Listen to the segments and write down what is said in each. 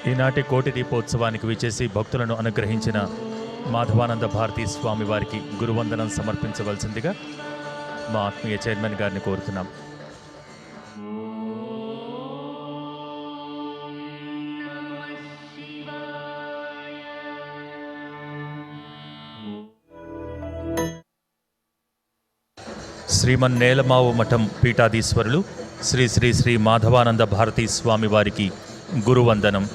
ఈనాటి కోటి దీపోత్సవానికి విచేసి భక్తులను అనుగ్రహించిన మాధవానంద భారతీ స్వామి వారికి గురువందనం సమర్పించవలసిందిగా మా ఆత్మీయ చైర్మన్ గారిని కోరుతున్నాం. శ్రీమన్నేలమావు మఠం పీఠాధీశ్వరులు శ్రీ శ్రీ శ్రీ మాధవానంద భారతీ స్వామి వారికి గురువందనం.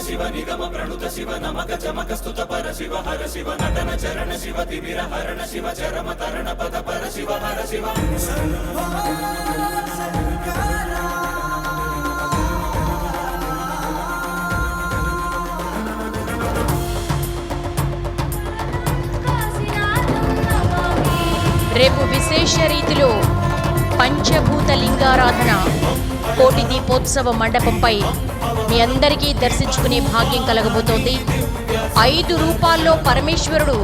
శివ నిగమ ప్రణుత శివ నమక చమక స్తుత పర శివ హర శివ నటన చరణ శివ తిమిర హరణ శివ చరమ తరణ పద పర శివ హర శివ. రేపు విశేష రీతిలో పంచభూత లింగారాధన కోటి దీపోత్సవ మండపంపై మీ అందరికీ దర్శించుకునే భాగ్యం కలగబోతోంది. 5 రూపాల్లో పరమేశ్వరుడు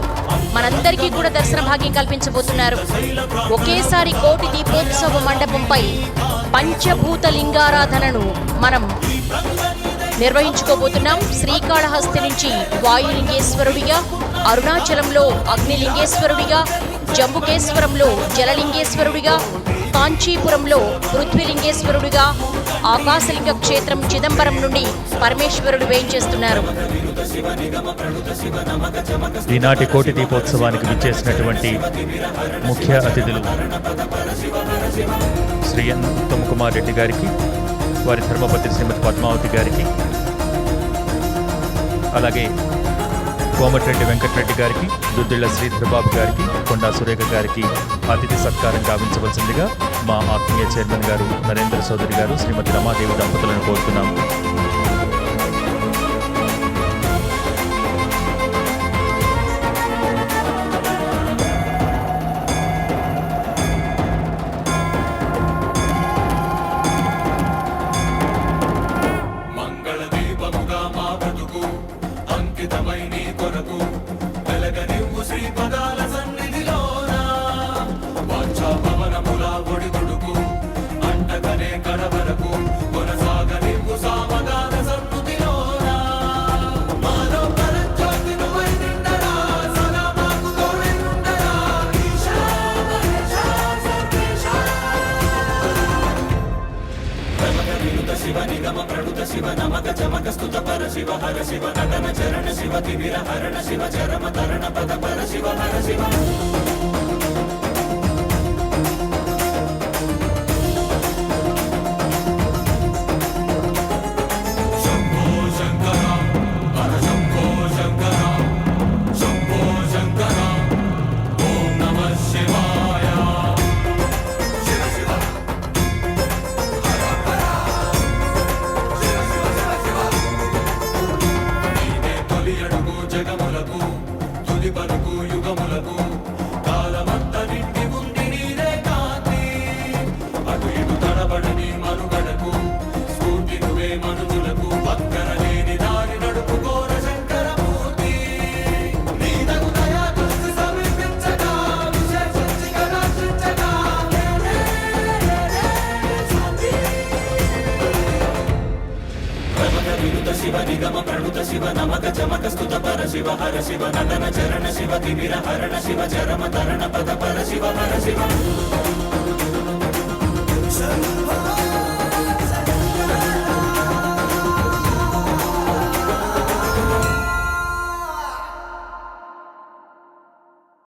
మనందరికీ కూడా దర్శన భాగ్యం కల్పించబోతున్నారు. ఒకేసారి కోటి దీపోత్సవ మండపంపై పంచభూత లింగారాధనను మనం నిర్వహించుకోబోతున్నాం. శ్రీకాళహస్తి నుంచి వాయులింగేశ్వరుడిగా, అరుణాచలంలో అగ్నిలింగేశ్వరుడిగా, జంబుకేశ్వరంలో జలలింగేశ్వరుడిగా, కాంచీపురంలో పృథ్వీలింగేశ్వరుడిగా, ఆకాశలింగ క్షేత్రం చిదంబరం నుండి పరమేశ్వరుడు వేయించేస్తున్నారు. ఈనాటి కోటి దీపోత్సవానికి విచ్చేసినటువంటి ముఖ్య అతిథులు శ్రీ ఎన్ ఉత్తమ్ కుమార్ రెడ్డి గారికి, వారి ధర్మపత్ని శ్రీమతి పద్మావతి గారికి, అలాగే కోమటిరెడ్డి వెంకటరెడ్డి గారికి, దుద్దిళ్ల శ్రీధర్బాబు గారికి, కొండా సురేఖ గారికి అతిథి సత్కారం గావించవలసిందిగా మా ఆత్మీయ చైర్మన్ గారు నరేంద్ర చౌదరి గారు శ్రీమతి రమాదేవి దంపతులను కోరుతున్నాం. శివ నిగమ ప్రణుత శివ నమక చమక స్తుత పర శివ హర శివ నటన చరణ శివ తిమిర హరణ శివ చరమ తరణ పద పర శివ హర శివ. శివ నిగమ ప్రణుత శివ నమక చమక స్తుత పర శివ హర శివ నటన చరణ శివ తిమిర హరణ శివ చరమ తరణ పద పర శివ హర శివ.